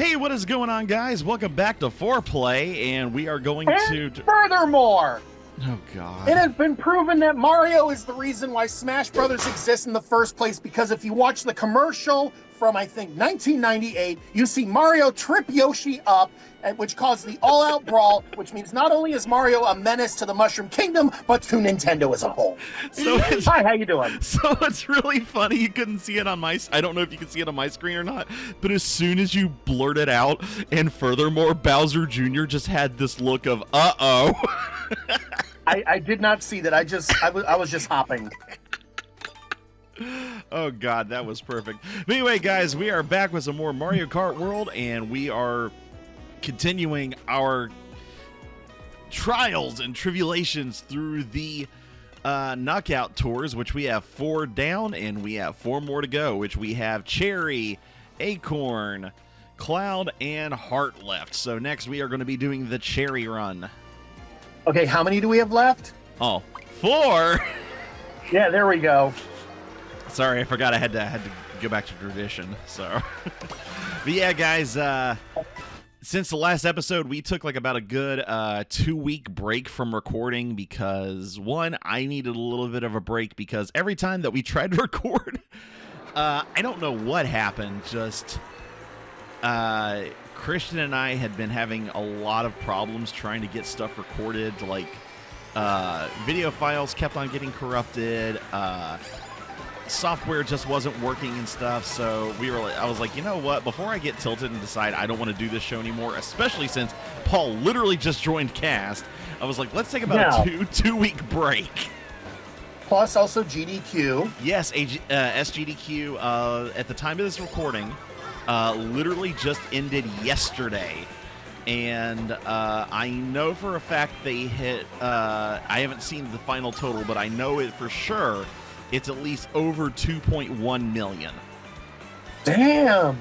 Hey, what is going on, guys? Welcome back to Foreplay, and we are going to... Furthermore, oh, God. it has been proven that Mario is the reason why Smash Brothers exists in the first place, because if you watch the commercial from, I think, 1998, you see Mario trip Yoshi up, which caused the all-out brawl, which means not only is Mario a menace to the Mushroom Kingdom, but to Nintendo as a whole. Hi, how you doing? So it's really funny. You couldn't see it on my... I don't know if you can see it on my screen or not, but as soon as you blurt it out, and furthermore, Bowser Jr. just had this look of, uh-oh. I did not see that. I was just hopping. Oh, God, that was perfect. But anyway, guys, we are back with some more Mario Kart World, and we are continuing our trials and tribulations through the knockout tours, which we have 4 down, and we have 4 more to go, which we have Cherry, Acorn, Cloud, and Heart left. So next we are going to be doing the Cherry run. Okay, how many do we have left? Oh, 4! Yeah, there we go. Sorry, I forgot I had to go back to tradition, so... But yeah, guys, since the last episode, we took like about a good 2-week break from recording because, one, I needed a little bit of a break because every time that we tried to record, I don't know what happened, just Christian and I had been having a lot of problems trying to get stuff recorded, like video files kept on getting corrupted, software just wasn't working and stuff, so I was like, you know what, before I get tilted and decide I don't want to do this show anymore, especially since Paul literally just joined cast, I was like, let's take about a two-week break. Plus also GDQ. Yes, SGDQ, at the time of this recording, literally just ended yesterday. And I know for a fact they hit, I haven't seen the final total, but I know it for sure. It's at least over 2.1 million. Damn!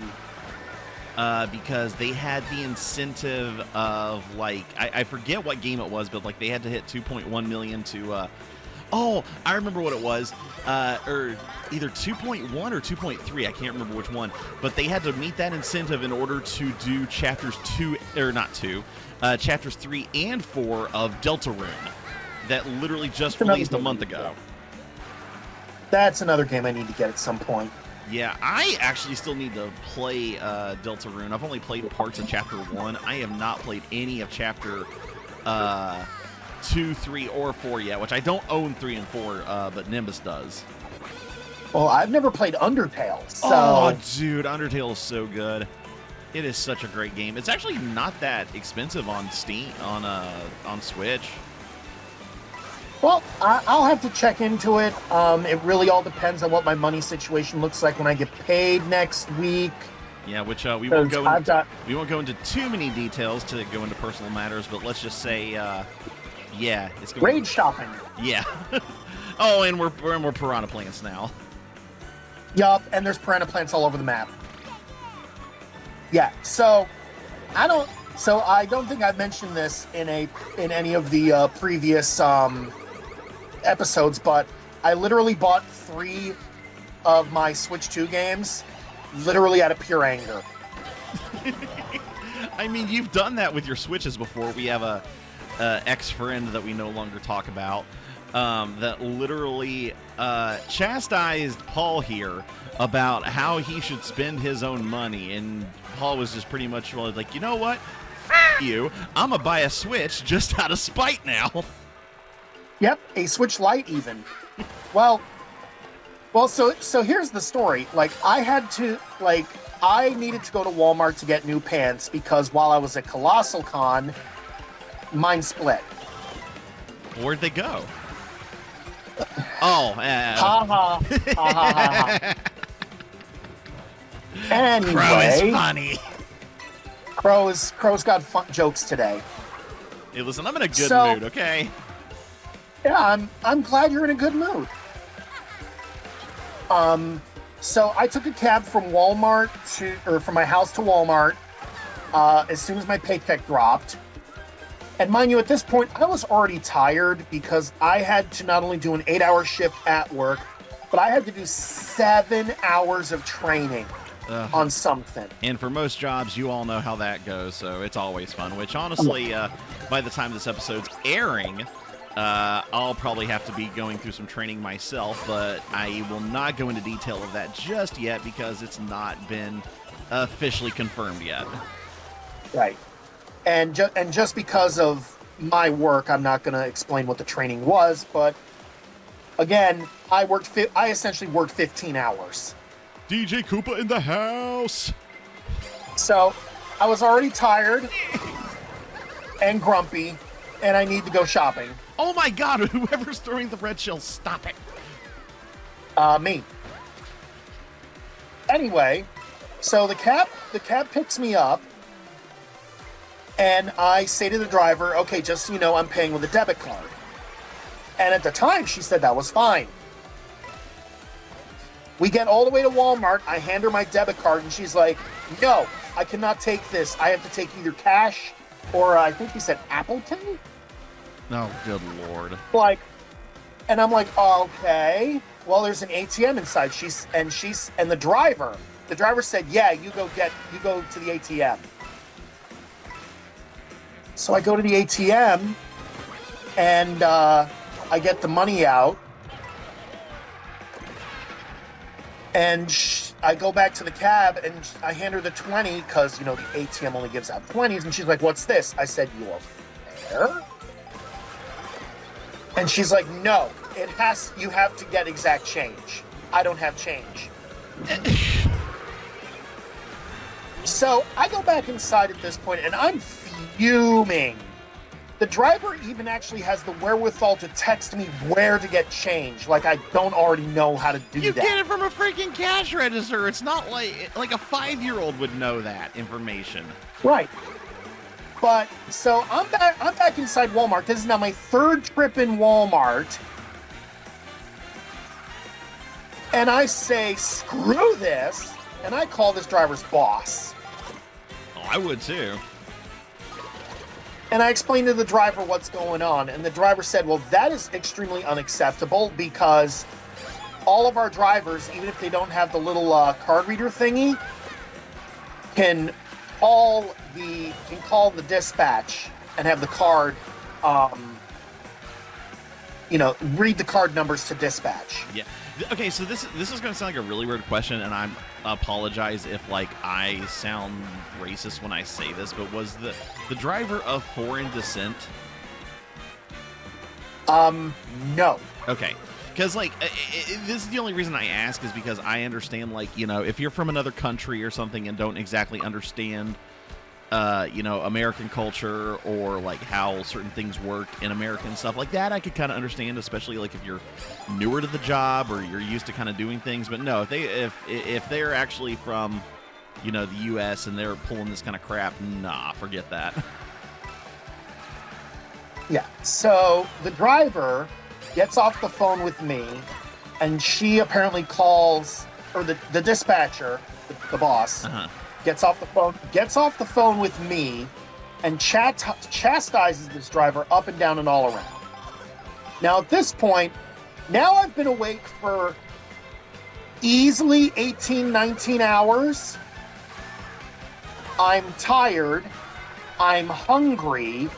Because they had the incentive of, like, I forget what game it was, but, like, they had to hit 2.1 million to, oh, I remember what it was, or either 2.1 or 2.3, I can't remember which one, but they had to meet that incentive in order to do chapters 3 and 4 of Deltarune that literally just released a month ago. That's another game I need to get at some point. Yeah, I actually still need to play Deltarune. I've only played parts of Chapter 1. I have not played any of Chapter 2, 3, or 4 yet, which I don't own 3 and 4, but Nimbus does. Well, I've never played Undertale, so... Oh, dude, Undertale is so good. It is such a great game. It's actually not that expensive on Steam, on Switch. Well, I'll have to check into it. It really all depends on what my money situation looks like when I get paid next week. Yeah, which we won't go into too many details to go into personal matters, but let's just say, yeah, it's going raid shopping. Yeah. Oh, and we're piranha plants now. Yup, and there's piranha plants all over the map. Yeah, so I don't think I've mentioned this in any of the previous episodes, but I literally bought 3 of my Switch 2 games literally out of pure anger. I mean, you've done that with your Switches before. We have a ex-friend that we no longer talk about that literally chastised Paul here about how he should spend his own money, and Paul was just pretty much like, you know what? F you. I'm gonna buy a Switch just out of spite now. Yep, a Switch Lite even. Well, so here's the story. Like, I needed to go to Walmart to get new pants because while I was at Colossal Con, mine split. Where'd they go? Oh, ha ha ha. Anyway, Crow is funny. Crow's got fun jokes today. Hey, listen, I'm in a good mood, okay? Yeah, I'm glad you're in a good mood. So I took a cab from Walmart from my house to Walmart as soon as my paycheck dropped. And mind you, at this point, I was already tired because I had to not only do an 8-hour shift at work, but I had to do 7 hours of training. on something. And for most jobs, you all know how that goes, so it's always fun. Which, honestly, by the time this episode's airing, I'll probably have to be going through some training myself, but I will not go into detail of that just yet because it's not been officially confirmed yet. Right. And just because of my work, I'm not going to explain what the training was, but again, I essentially worked 15 hours. DJ Koopa in the house! So, I was already tired and grumpy, and I need to go shopping. Oh my god, whoever's throwing the red shell, stop it! Me. Anyway, so the cab picks me up, and I say to the driver, okay, just so you know, I'm paying with a debit card. And at the time, she said that was fine. We get all the way to Walmart, I hand her my debit card, and she's like, no, I cannot take this. I have to take either cash or I think he said Apple Pay? Oh, good lord. And I'm like, okay. Well, there's an ATM inside. And the driver said, yeah, you go to the ATM. So I go to the ATM and I get the money out. And I go back to the cab and I hand her the 20 because, the ATM only gives out 20s. And she's like, what's this? I said, your fare? And she's like, no, you have to get exact change. I don't have change. So I go back inside at this point and I'm fuming. The driver even actually has the wherewithal to text me where to get change. Like I don't already know how to do that. You get it from a freaking cash register. It's not like a 5-year-old would know that information. Right. But so I'm back inside Walmart. This is now my third trip in Walmart. And I say, screw this. And I call this driver's boss. Oh, I would too. And I explained to the driver what's going on. And the driver said, well, that is extremely unacceptable because all of our drivers, even if they don't have the little card reader thingy, can call the dispatch and have the card, read the card numbers to dispatch. Yeah. Okay, so this is going to sound like a really weird question, and I apologize if I sound racist when I say this, but was the driver of foreign descent? No. Okay. Because, this is the only reason I ask is because I understand, if you're from another country or something and don't exactly understand, American culture or, how certain things work in American stuff like that, I could kind of understand, especially, if you're newer to the job or you're used to kind of doing things. But no, if they're actually from, the U.S. and they're pulling this kind of crap, nah, forget that. Yeah. So the driver gets off the phone with me, and she apparently calls, or the dispatcher, the boss, gets off the phone with me, and chastises this driver up and down and all around. Now at this point, I've been awake for easily 18, 19 hours. I'm tired. I'm hungry,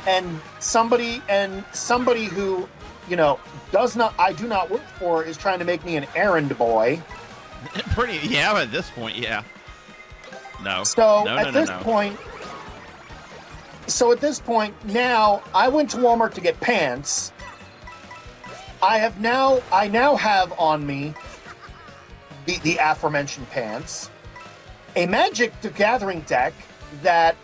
and somebody who I do not work for is trying to make me an errand boy. At this point, yeah. No. So at this point, now I went to Walmart to get pants. I now have on me the aforementioned pants, a Magic the Gathering deck that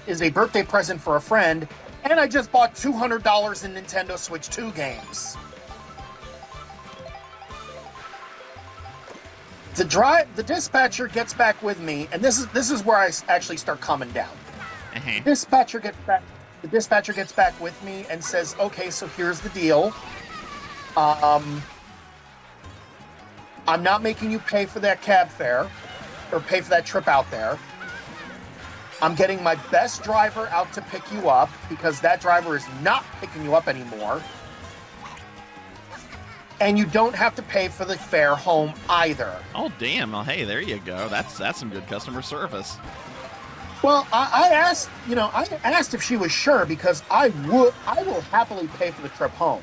is a birthday present for a friend. And I just bought $200 in Nintendo Switch 2 games. The dispatcher gets back with me, and this is where I actually start calming down. The dispatcher gets back with me and says, "Okay, so here's the deal. I'm not making you pay for that cab fare or pay for that trip out there. I'm getting my best driver out to pick you up because that driver is not picking you up anymore. and you don't have to pay for the fare home either. Oh, damn. Well, hey, there you go. That's some good customer service. Well, I asked, I asked if she was sure because I will happily pay for the trip home.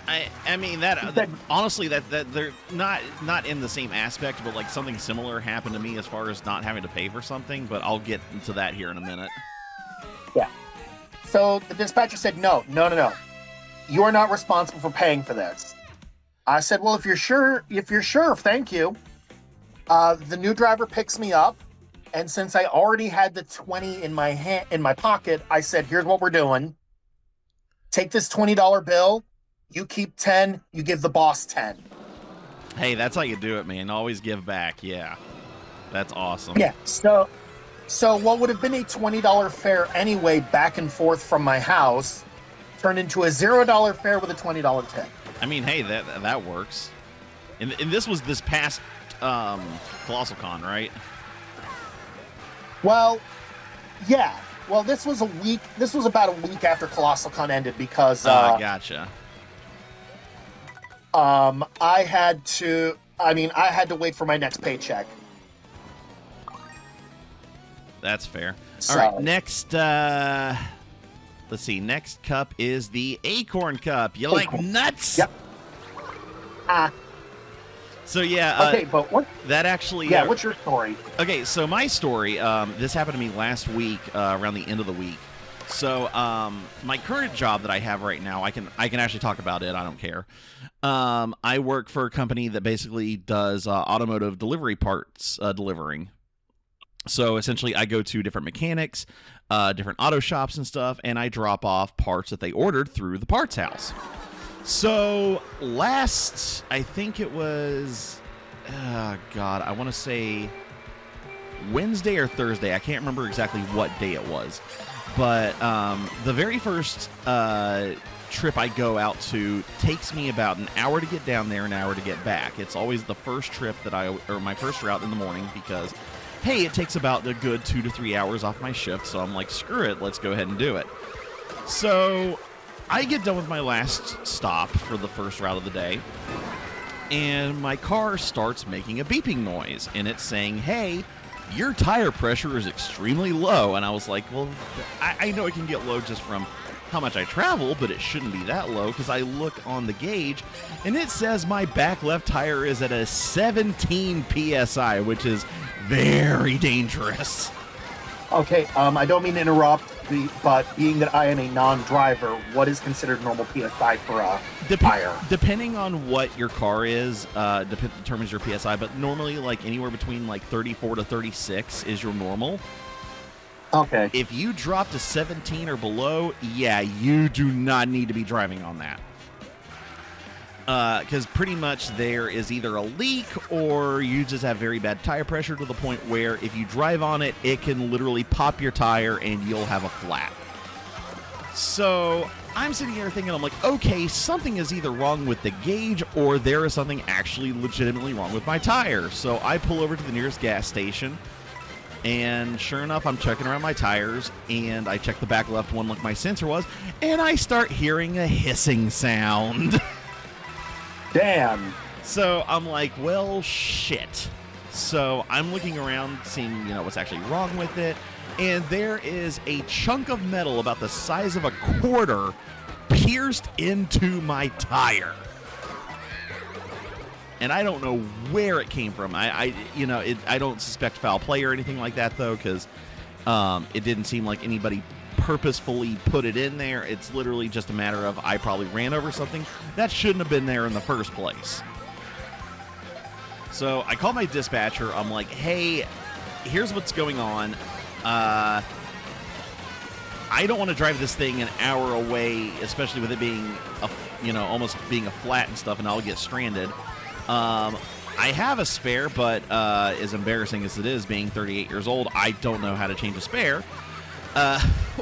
I mean that honestly that they're not in the same aspect, but like something similar happened to me as far as not having to pay for something, but I'll get into that here in a minute. Yeah. So the dispatcher said, no. You are not responsible for paying for this. I said, well, if you're sure, thank you. The new driver picks me up, and since I already had the 20 in my pocket, I said, here's what we're doing. Take this $20 bill. You keep 10, you give the boss 10. Hey, that's how you do it, man. Always give back. Yeah. That's awesome. Yeah. So what would have been a $20 fare anyway, back and forth from my house, turned into a $0 fare with a $20 tip. I mean, hey, that works. And this was this past Colossal Con, right? Well, yeah. Well, this was about a week after Colossal Con ended because gotcha. I had to wait for my next paycheck. That's fair. So, all right, next, let's see. Next cup is the Acorn Cup. You like nuts? Yep. So, yeah. Okay, but what? That actually... Yeah, what's your story? Okay, so my story, this happened to me last week, around the end of the week. So, my current job that I have right now, I can actually talk about it. I don't care. I work for a company that basically does automotive delivery parts delivering. So, essentially, I go to different mechanics, different auto shops and stuff, and I drop off parts that they ordered through the parts house. So, I think it was, I want to say Wednesday or Thursday. I can't remember exactly what day it was. But the very first trip I go out to takes me about an hour to get down there, an hour to get back. It's always the first trip or my first route in the morning because, hey, it takes about a good 2 to 3 hours off my shift. So I'm like, screw it, let's go ahead and do it. So I get done with my last stop for the first route of the day, and my car starts making a beeping noise, and it's saying, hey, your tire pressure is extremely low. And I was like, well, I know it can get low just from how much I travel, but it shouldn't be that low, because I look on the gauge, and it says my back left tire is at a 17 PSI, which is very dangerous. Okay, I don't mean to interrupt, but being that I am a non-driver, what is considered normal PSI for a tire? Depending on what your car is, determines your PSI, but normally like anywhere between like 34 to 36 is your normal. Okay. If you drop to 17 or below, yeah, you do not need to be driving on that. Because pretty much there is either a leak or you just have very bad tire pressure to the point where if you drive on it, it can literally pop your tire and you'll have a flat. So I'm sitting here thinking, I'm like, okay, something is either wrong with the gauge or there is something actually legitimately wrong with my tire. So I pull over to the nearest gas station, and sure enough, I'm checking around my tires, and I check the back left one like my sensor was, and I start hearing a hissing sound. Damn. So I'm like, well, shit. So I'm looking around, seeing, what's actually wrong with it. And there is a chunk of metal about the size of a quarter pierced into my tire. And I don't know where it came from. I don't suspect foul play or anything like that, though, because it didn't seem like anybody purposefully put it in there. It's literally just a matter of I probably ran over something that shouldn't have been there in the first place. So I call my dispatcher. I'm like, hey, here's what's going on. I don't want to drive this thing an hour away, especially with it being almost being a flat and stuff, and I'll get stranded. I have a spare, but as embarrassing as it is, being 38 years old, I don't know how to change a spare.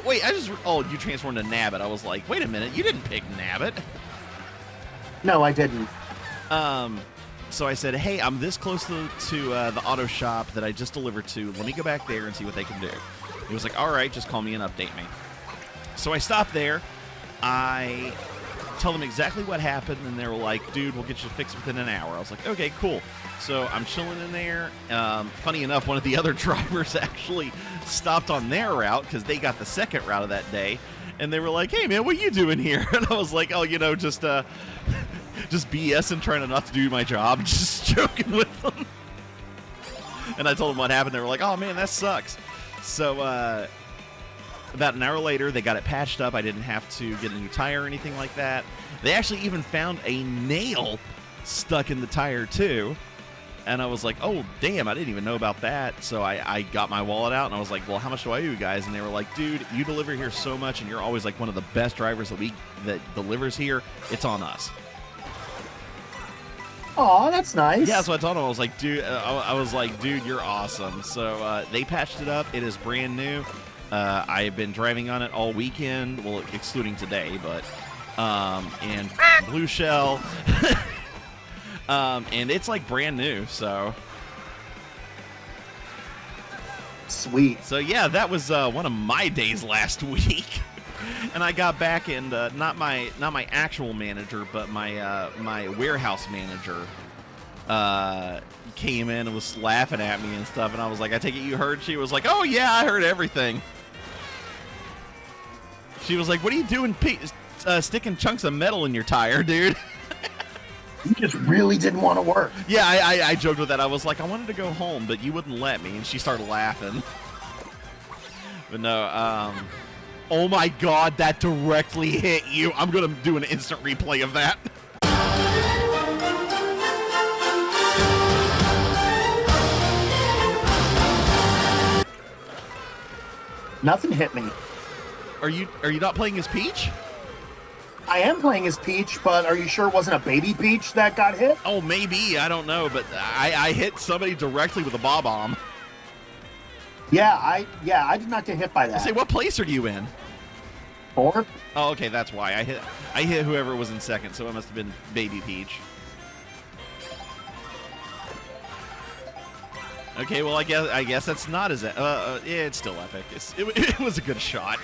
Wait, you transformed to Nabbit. I was like, wait a minute, you didn't pick Nabbit. No, I didn't. So I said, hey, I'm this close to the auto shop that I just delivered to. Let me go back there and see what they can do. He was like, all right, just call me and update me. So I stopped there. I tell them exactly what happened, and they were like, dude, we'll get you fixed within an hour. I was like, okay, cool. So I'm chilling in there. Funny enough, one of the other drivers actually stopped on their route because they got the second route of that day. And they were like, hey, man, what are you doing here? And I was like, oh, just BSing, trying to not to do my job, just joking with them. And I told them what happened. They were like, oh, man, that sucks. So about an hour later, they got it patched up. I didn't have to get a new tire or anything like that. They actually even found a nail stuck in the tire, too. And I was like, oh, damn, I didn't even know about that. So I got my wallet out, and I was like, well, how much do I owe you guys? And they were like, dude, you deliver here so much, and you're always like one of the best drivers that delivers here. It's on us. Oh, that's nice. Yeah, so I told them, I was like, dude, you're awesome. So they patched it up. It is brand new. I've been driving on it all weekend, well, excluding today, but and Blue Shell. And it's like brand new, so sweet. So yeah, that was one of my days last week, and I got back, and not my actual manager, but my warehouse manager came in and was laughing at me and stuff, and I was like, I take it you heard? She was like, oh yeah, I heard everything. She was like, what are you doing, sticking chunks of metal in your tire, dude? You just really didn't want to work. Yeah, I joked with that. I was like, I wanted to go home, but you wouldn't let me. And she started laughing. But no, oh my God, that directly hit you. I'm going to do an instant replay of that. Nothing hit me. Are you not playing as Peach? I am playing as Peach, but are you sure it wasn't a baby Peach that got hit? Oh, maybe. I don't know, but I hit somebody directly with a bob-omb. Yeah, I did not get hit by that. I say, what place are you in? 4th. Oh, okay, that's why. I hit whoever was in second, so it must have been baby Peach. Okay, well, I guess that's not as yeah, it's still epic. It was a good shot.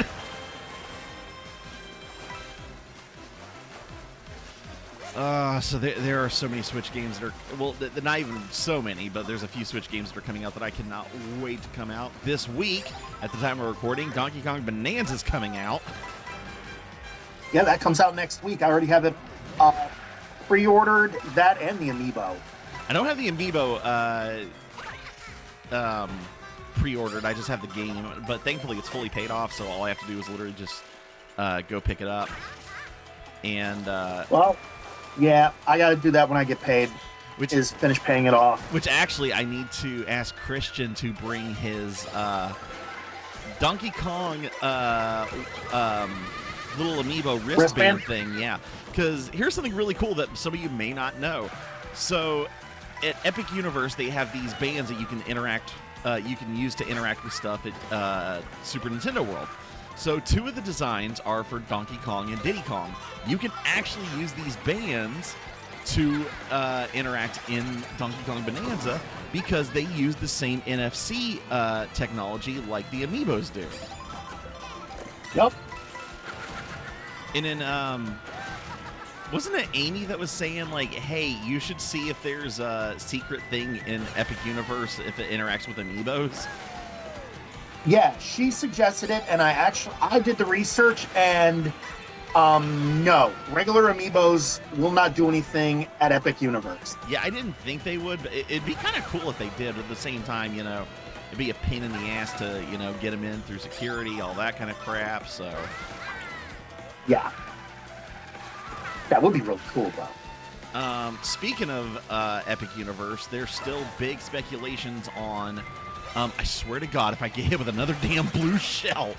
So there are so many Switch games that are, well, not even so many, but there's a few Switch games that are coming out that I cannot wait to come out. This week, at the time of recording, Donkey Kong Bonanza is coming out. Yeah, that comes out next week. I already have it pre-ordered, that and the Amiibo. I don't have the Amiibo pre-ordered. I just have the game, but thankfully it's fully paid off, so all I have to do is literally just go pick it up. And well, yeah, I got to do that when I get paid, which is finish paying it off. Which actually, I need to ask Christian to bring his Donkey Kong little amiibo wristband thing. Yeah, because here's something really cool that some of you may not know. So at Epic Universe, they have these bands that you can use to interact with stuff at Super Nintendo World. So 2 of the designs are for Donkey Kong and Diddy Kong. You can actually use these bands to interact in Donkey Kong Bonanza because they use the same NFC technology like the Amiibos do. Yep. And then, wasn't it Amy that was saying, like, hey, you should see if there's a secret thing in Epic Universe if it interacts with Amiibos? Yeah, she suggested it, and I did the research, and no, regular Amiibos will not do anything at Epic Universe. Yeah, I didn't think they would, but it'd be kind of cool if they did. At the same time, it'd be a pain in the ass to, get them in through security, all that kind of crap, so. Yeah. That would be really cool, though. Speaking of Epic Universe, there's still big speculations on... I swear to God, if I get hit with another damn blue shell.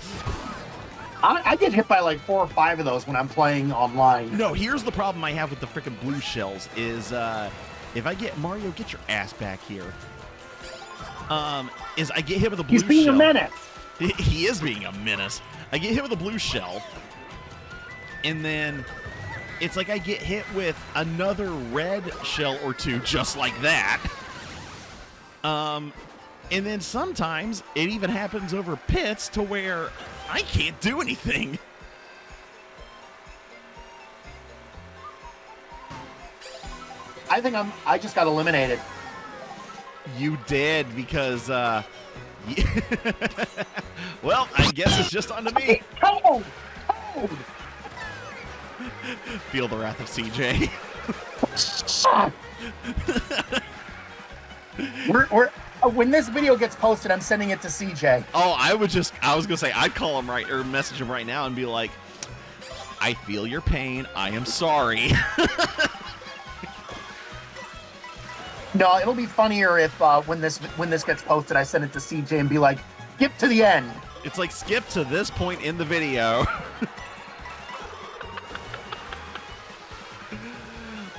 I get hit by like 4 or 5 of those when I'm playing online. No, here's the problem I have with the freaking blue shells is if I get Mario, get your ass back here. Is I get hit with a blue shell. He's being a menace. He is being a menace. I get hit with a blue shell, and then it's like I get hit with another red shell or 2 just like that. And then sometimes it even happens over pits to where I can't do anything. I just got eliminated. You did, because, well, I guess it's just on to me. Cold! Feel the wrath of CJ. When this video gets posted, I'm sending it to CJ. Oh, I was gonna say, I'd call him or message him right now and be like, I feel your pain. I am sorry. No, it'll be funnier if when this gets posted, I send it to CJ and be like, skip to the end. It's like, skip to this point in the video.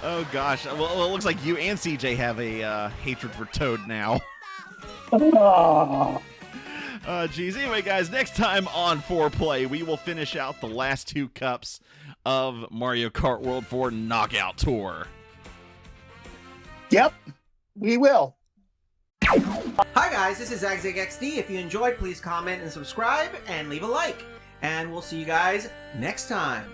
Oh gosh. Well, it looks like you and CJ have a hatred for Toad now. Geez. Anyway, guys, next time on 4Play, we will finish out the last 2 cups of Mario Kart World 4 Knockout Tour. Yep, we will. Hi guys, this is ZagZagXD. If you enjoyed, please comment and subscribe and leave a like. And we'll see you guys next time.